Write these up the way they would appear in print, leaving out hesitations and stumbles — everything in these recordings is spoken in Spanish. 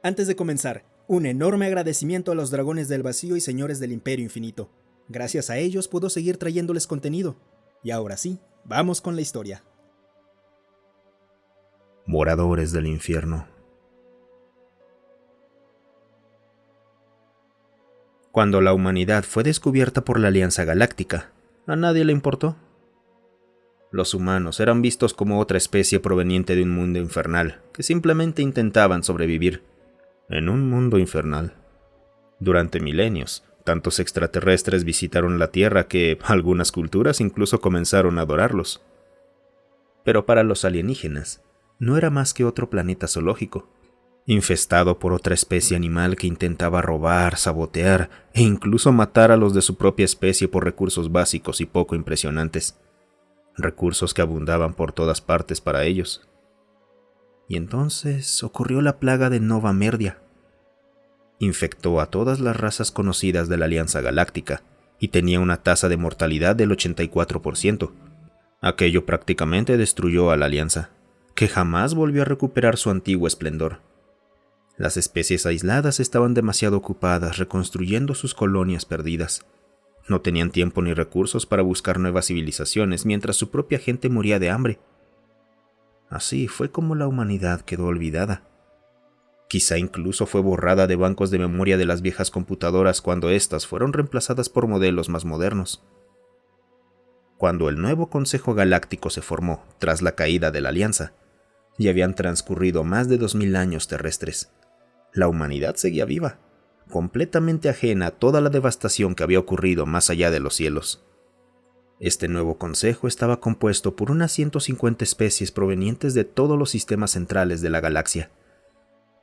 Antes de comenzar, un enorme agradecimiento a los dragones del vacío y señores del Imperio Infinito. Gracias a ellos puedo seguir trayéndoles contenido. Y ahora sí, vamos con la historia. Moradores del infierno. Cuando la humanidad fue descubierta por la Alianza Galáctica, a nadie le importó. Los humanos eran vistos como otra especie proveniente de un mundo infernal, que simplemente intentaban sobrevivir. En un mundo infernal. Durante milenios, tantos extraterrestres visitaron la Tierra que algunas culturas incluso comenzaron a adorarlos. Pero para los alienígenas, no era más que otro planeta zoológico, infestado por otra especie animal que intentaba robar, sabotear e incluso matar a los de su propia especie por recursos básicos y poco impresionantes. Recursos que abundaban por todas partes para ellos. Y entonces ocurrió la plaga de Nova Merdia. Infectó a todas las razas conocidas de la Alianza Galáctica y tenía una tasa de mortalidad del 84%. Aquello prácticamente destruyó a la Alianza, que jamás volvió a recuperar su antiguo esplendor. Las especies aisladas estaban demasiado ocupadas reconstruyendo sus colonias perdidas. No tenían tiempo ni recursos para buscar nuevas civilizaciones mientras su propia gente moría de hambre. Así fue como la humanidad quedó olvidada. Quizá incluso fue borrada de bancos de memoria de las viejas computadoras cuando éstas fueron reemplazadas por modelos más modernos. Cuando el nuevo Consejo Galáctico se formó tras la caída de la Alianza, ya habían transcurrido más de 2000 años terrestres. La humanidad seguía viva, completamente ajena a toda la devastación que había ocurrido más allá de los cielos. Este nuevo consejo estaba compuesto por unas 150 especies provenientes de todos los sistemas centrales de la galaxia.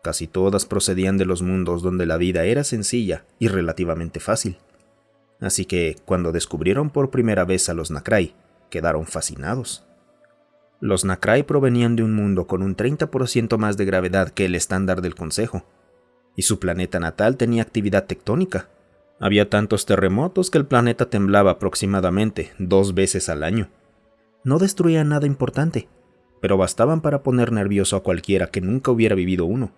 Casi todas procedían de los mundos donde la vida era sencilla y relativamente fácil. Así que, cuando descubrieron por primera vez a los Nacrai, quedaron fascinados. Los Nacrai provenían de un mundo con un 30% más de gravedad que el estándar del Consejo, y su planeta natal tenía actividad tectónica. Había tantos terremotos que el planeta temblaba aproximadamente 2 veces al año. No destruían nada importante, pero bastaban para poner nervioso a cualquiera que nunca hubiera vivido uno.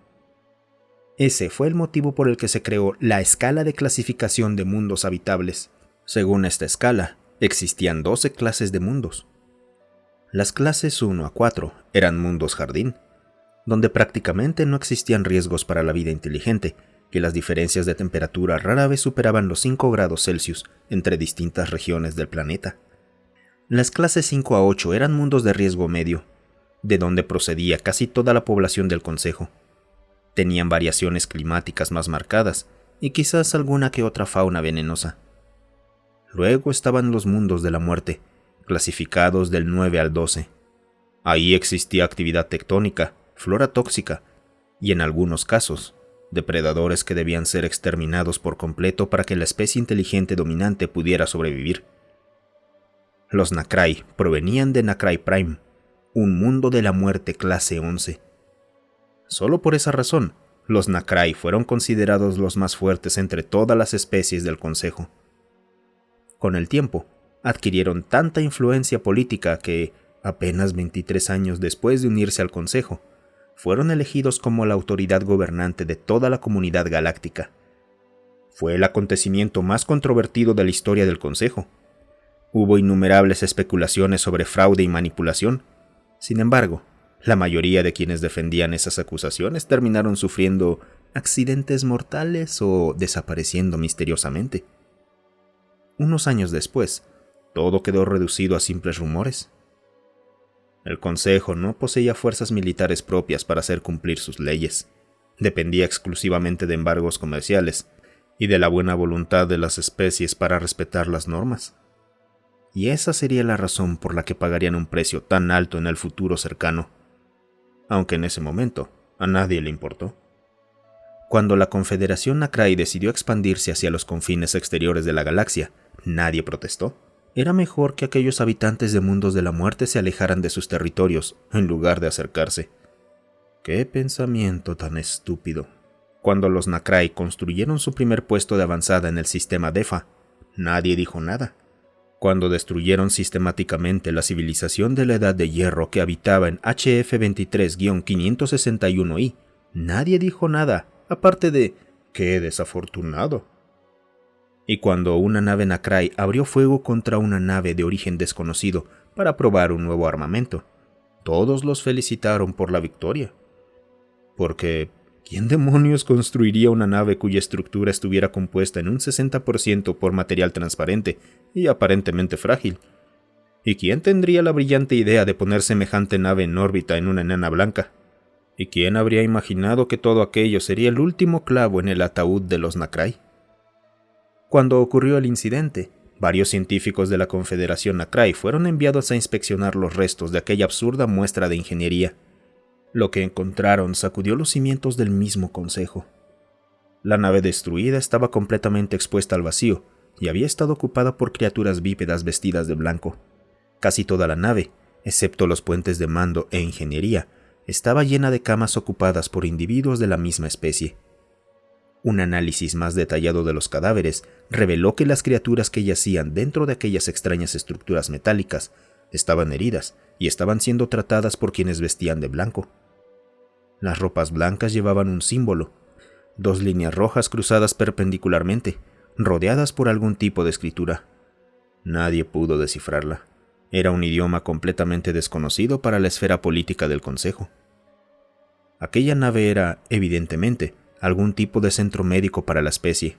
Ese fue el motivo por el que se creó la escala de clasificación de mundos habitables. Según esta escala, existían 12 clases de mundos. Las clases 1 a 4 eran mundos jardín, donde prácticamente no existían riesgos para la vida inteligente, que las diferencias de temperatura rara vez superaban los 5 grados Celsius entre distintas regiones del planeta. Las clases 5 a 8 eran mundos de riesgo medio, de donde procedía casi toda la población del Consejo. Tenían variaciones climáticas más marcadas y quizás alguna que otra fauna venenosa. Luego estaban los mundos de la muerte, clasificados del 9 al 12. Ahí existía actividad tectónica, flora tóxica y, en algunos casos, depredadores que debían ser exterminados por completo para que la especie inteligente dominante pudiera sobrevivir. Los Nacrai provenían de Nacrai Prime, un mundo de la muerte clase 11. Solo por esa razón, los Nacrai fueron considerados los más fuertes entre todas las especies del Consejo. Con el tiempo, adquirieron tanta influencia política que, apenas 23 años después de unirse al Consejo, fueron elegidos como la autoridad gobernante de toda la comunidad galáctica. Fue el acontecimiento más controvertido de la historia del Consejo. Hubo innumerables especulaciones sobre fraude y manipulación. Sin embargo, la mayoría de quienes defendían esas acusaciones terminaron sufriendo accidentes mortales o desapareciendo misteriosamente. Unos años después, todo quedó reducido a simples rumores. El Consejo no poseía fuerzas militares propias para hacer cumplir sus leyes. Dependía exclusivamente de embargos comerciales y de la buena voluntad de las especies para respetar las normas. Y esa sería la razón por la que pagarían un precio tan alto en el futuro cercano, aunque en ese momento a nadie le importó. Cuando la Confederación Nacrai decidió expandirse hacia los confines exteriores de la galaxia, nadie protestó. Era mejor que aquellos habitantes de mundos de la muerte se alejaran de sus territorios en lugar de acercarse. ¡Qué pensamiento tan estúpido! Cuando los Nacrai construyeron su primer puesto de avanzada en el sistema DEFA, nadie dijo nada. Cuando destruyeron sistemáticamente la civilización de la Edad de Hierro que habitaba en HF23-561i, nadie dijo nada aparte de ¡qué desafortunado! Y cuando una nave Nacrai abrió fuego contra una nave de origen desconocido para probar un nuevo armamento, todos los felicitaron por la victoria. Porque, ¿quién demonios construiría una nave cuya estructura estuviera compuesta en un 60% por material transparente y aparentemente frágil? ¿Y quién tendría la brillante idea de poner semejante nave en órbita en una enana blanca? ¿Y quién habría imaginado que todo aquello sería el último clavo en el ataúd de los Nacrai? Cuando ocurrió el incidente, varios científicos de la Confederación Nacrai fueron enviados a inspeccionar los restos de aquella absurda muestra de ingeniería. Lo que encontraron sacudió los cimientos del mismo consejo. La nave destruida estaba completamente expuesta al vacío y había estado ocupada por criaturas bípedas vestidas de blanco. Casi toda la nave, excepto los puentes de mando e ingeniería, estaba llena de camas ocupadas por individuos de la misma especie. Un análisis más detallado de los cadáveres reveló que las criaturas que yacían dentro de aquellas extrañas estructuras metálicas estaban heridas y estaban siendo tratadas por quienes vestían de blanco. Las ropas blancas llevaban un símbolo, 2 líneas rojas cruzadas perpendicularmente, rodeadas por algún tipo de escritura. Nadie pudo descifrarla. Era un idioma completamente desconocido para la esfera política del Consejo. Aquella nave era, evidentemente, algún tipo de centro médico para la especie.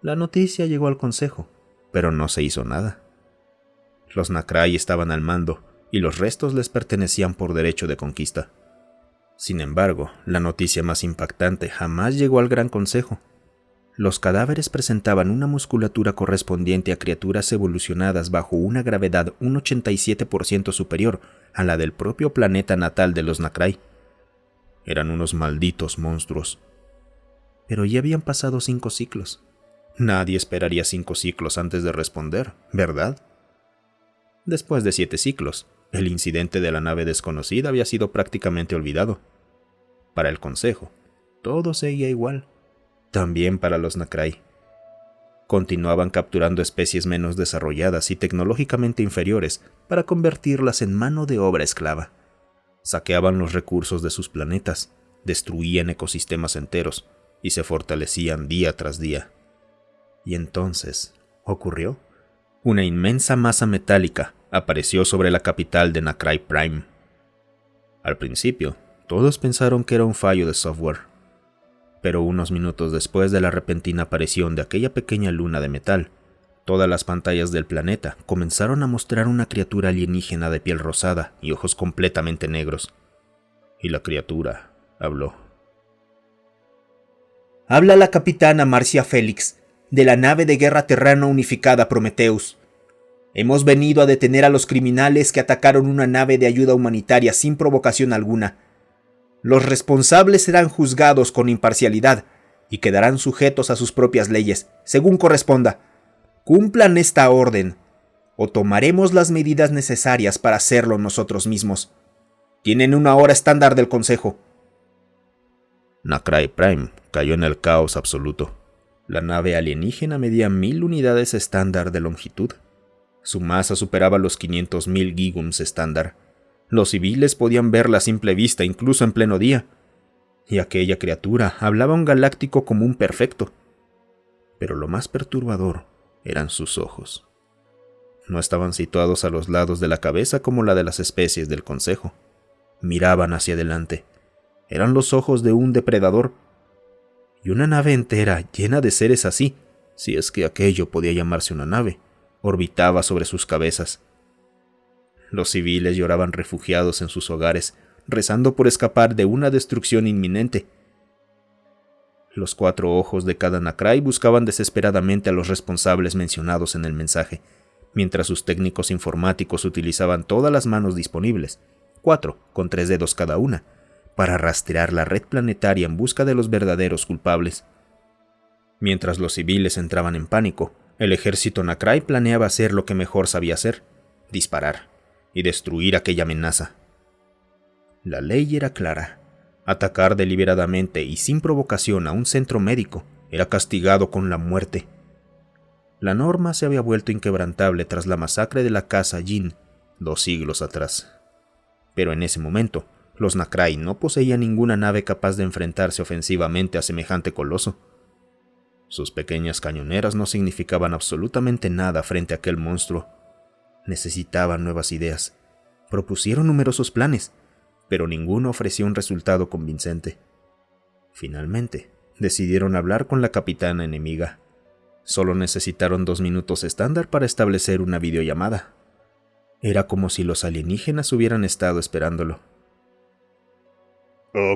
La noticia llegó al Consejo, pero no se hizo nada. Los Nacrai estaban al mando y los restos les pertenecían por derecho de conquista. Sin embargo, la noticia más impactante jamás llegó al Gran Consejo. Los cadáveres presentaban una musculatura correspondiente a criaturas evolucionadas bajo una gravedad un 87% superior a la del propio planeta natal de los Nacrai. Eran unos malditos monstruos. Pero ya habían pasado 5 ciclos. Nadie esperaría 5 ciclos antes de responder, ¿verdad? Después de 7 ciclos, el incidente de la nave desconocida había sido prácticamente olvidado. Para el Consejo, todo seguía igual. También para los Nacrai. Continuaban capturando especies menos desarrolladas y tecnológicamente inferiores para convertirlas en mano de obra esclava. Saqueaban los recursos de sus planetas, destruían ecosistemas enteros y se fortalecían día tras día. Y entonces, ocurrió. Una inmensa masa metálica apareció sobre la capital de Nacrai Prime. Al principio, todos pensaron que era un fallo de software. Pero unos minutos después de la repentina aparición de aquella pequeña luna de metal, todas las pantallas del planeta comenzaron a mostrar una criatura alienígena de piel rosada y ojos completamente negros. Y la criatura habló. Habla la capitana Marcia Félix, de la nave de guerra terrana unificada Prometheus. Hemos venido a detener a los criminales que atacaron una nave de ayuda humanitaria sin provocación alguna. Los responsables serán juzgados con imparcialidad y quedarán sujetos a sus propias leyes, según corresponda. Cumplan esta orden, o tomaremos las medidas necesarias para hacerlo nosotros mismos. Tienen una hora estándar del Consejo. Nacrai Prime cayó en el caos absoluto. La nave alienígena medía 1000 unidades estándar de longitud. Su masa superaba los 500.000 gigums estándar. Los civiles podían verla a simple vista incluso en pleno día. Y aquella criatura hablaba un galáctico común perfecto. Pero lo más perturbador eran sus ojos. No estaban situados a los lados de la cabeza como la de las especies del Consejo. Miraban hacia adelante. Eran los ojos de un depredador. Y una nave entera llena de seres así, si es que aquello podía llamarse una nave, orbitaba sobre sus cabezas. Los civiles lloraban refugiados en sus hogares, rezando por escapar de una destrucción inminente. Los 4 ojos de cada Nacrai buscaban desesperadamente a los responsables mencionados en el mensaje, mientras sus técnicos informáticos utilizaban todas las manos disponibles, 4 con 3 dedos cada una, para rastrear la red planetaria en busca de los verdaderos culpables. Mientras los civiles entraban en pánico, el ejército Nacrai planeaba hacer lo que mejor sabía hacer: disparar y destruir aquella amenaza. La ley era clara. Atacar deliberadamente y sin provocación a un centro médico era castigado con la muerte. La norma se había vuelto inquebrantable tras la masacre de la casa Jin 2 siglos atrás. Pero en ese momento, Los Nacrai no poseían ninguna nave capaz de enfrentarse ofensivamente a semejante coloso. Sus pequeñas cañoneras no significaban absolutamente nada frente a aquel monstruo. Necesitaban nuevas ideas. Propusieron numerosos planes, pero ninguno ofrecía un resultado convincente. Finalmente, decidieron hablar con la capitana enemiga. Solo necesitaron 2 minutos estándar para establecer una videollamada. Era como si los alienígenas hubieran estado esperándolo.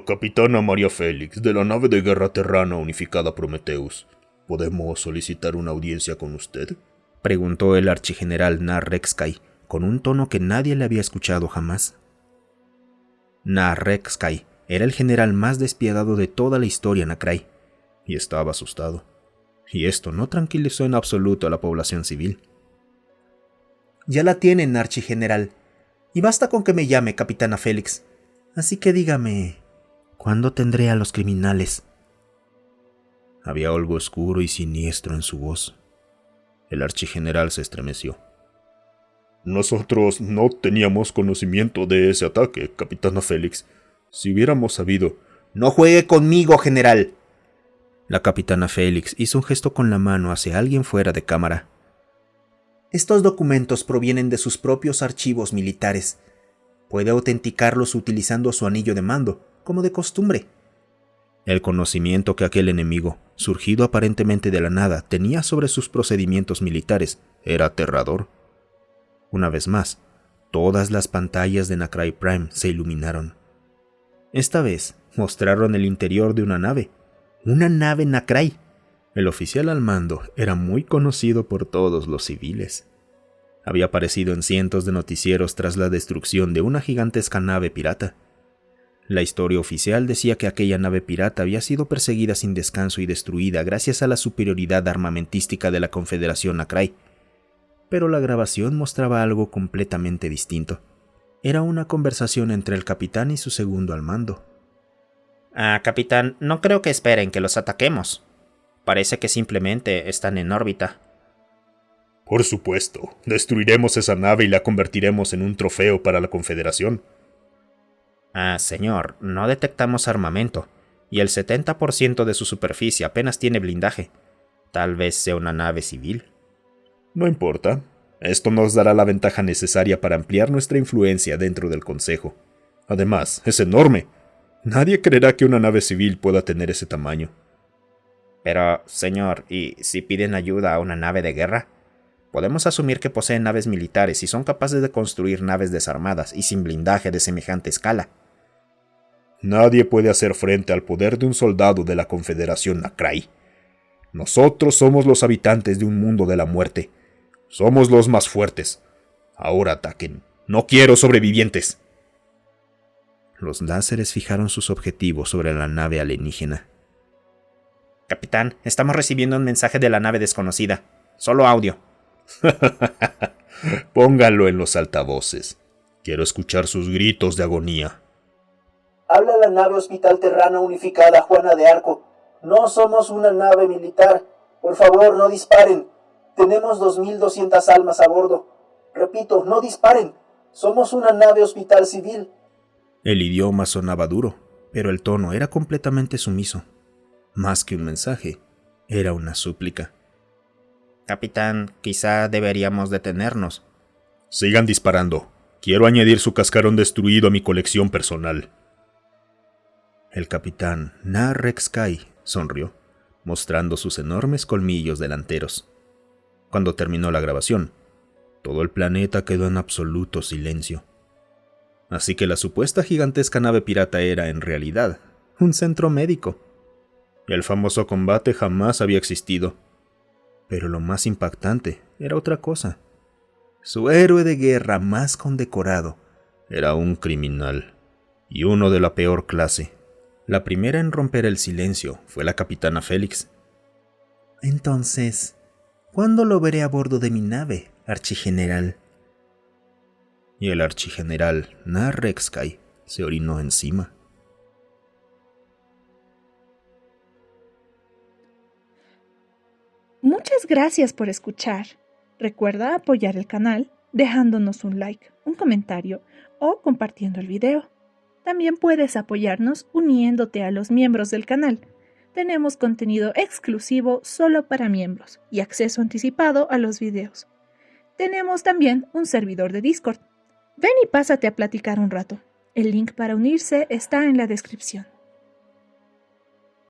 Capitana María Félix, de la nave de guerra terrana unificada Prometheus, ¿podemos solicitar una audiencia con usted?, preguntó el archigeneral Nar Rexkai, con un tono que nadie le había escuchado jamás. Nar Rexkai era el general más despiadado de toda la historia Nacrai, y estaba asustado. Y esto no tranquilizó en absoluto a la población civil. Ya la tienen, archigeneral, y basta con que me llame Capitana Félix. Así que dígame, ¿cuándo tendré a los criminales? Había algo oscuro y siniestro en su voz. El archigeneral se estremeció. Nosotros no teníamos conocimiento de ese ataque, Capitana Félix. Si hubiéramos sabido... ¡No juegue conmigo, general! La capitana Félix hizo un gesto con la mano hacia alguien fuera de cámara. Estos documentos provienen de sus propios archivos militares. Puede autenticarlos utilizando su anillo de mando, como de costumbre. El conocimiento que aquel enemigo, surgido aparentemente de la nada, tenía sobre sus procedimientos militares era aterrador. Una vez más, todas las pantallas de Nacrai Prime se iluminaron. Esta vez mostraron el interior de una nave Nacrai. El oficial al mando era muy conocido por todos los civiles. Había aparecido en cientos de noticieros tras la destrucción de una gigantesca nave pirata. La historia oficial decía que aquella nave pirata había sido perseguida sin descanso y destruida gracias a la superioridad armamentística de la Confederación Nacrai. Pero la grabación mostraba algo completamente distinto. Era una conversación entre el capitán y su segundo al mando. Capitán, no creo que esperen que los ataquemos. Parece que simplemente están en órbita. Por supuesto, destruiremos esa nave y la convertiremos en un trofeo para la Confederación. Señor, no detectamos armamento, y el 70% de su superficie apenas tiene blindaje. Tal vez sea una nave civil. No importa. Esto nos dará la ventaja necesaria para ampliar nuestra influencia dentro del Consejo. Además, es enorme. Nadie creerá que una nave civil pueda tener ese tamaño. Pero, señor, ¿y si piden ayuda a una nave de guerra? Podemos asumir que poseen naves militares y son capaces de construir naves desarmadas y sin blindaje de semejante escala. Nadie puede hacer frente al poder de un soldado de la Confederación Nacrai. Nosotros somos los habitantes de un mundo de la muerte. Somos los más fuertes. Ahora ataquen. No quiero sobrevivientes. Los láseres fijaron sus objetivos sobre la nave alienígena. Capitán, estamos recibiendo un mensaje de la nave desconocida. Solo audio. Pónganlo en los altavoces. Quiero escuchar sus gritos de agonía. Habla la nave Hospital Terrana Unificada Juana de Arco. No somos una nave militar. Por favor, no disparen. Tenemos 2.200 almas a bordo. Repito, no disparen. Somos una nave hospital civil. El idioma sonaba duro, pero el tono era completamente sumiso. Más que un mensaje, era una súplica. Capitán, quizá deberíamos detenernos. Sigan disparando. Quiero añadir su cascarón destruido a mi colección personal. El capitán Nar Rexkai sonrió, mostrando sus enormes colmillos delanteros. Cuando terminó la grabación, todo el planeta quedó en absoluto silencio. Así que la supuesta gigantesca nave pirata era, en realidad, un centro médico. El famoso combate jamás había existido. Pero lo más impactante era otra cosa. Su héroe de guerra más condecorado era un criminal, y uno de la peor clase. La primera en romper el silencio fue la capitana Félix. Entonces, ¿cuándo lo veré a bordo de mi nave, archigeneral? Y el archigeneral Nar Rexkai se orinó encima. Muchas gracias por escuchar. Recuerda apoyar el canal dejándonos un like, un comentario o compartiendo el video. También puedes apoyarnos uniéndote a los miembros del canal. Tenemos contenido exclusivo solo para miembros y acceso anticipado a los videos. Tenemos también un servidor de Discord. Ven y pásate a platicar un rato. El link para unirse está en la descripción.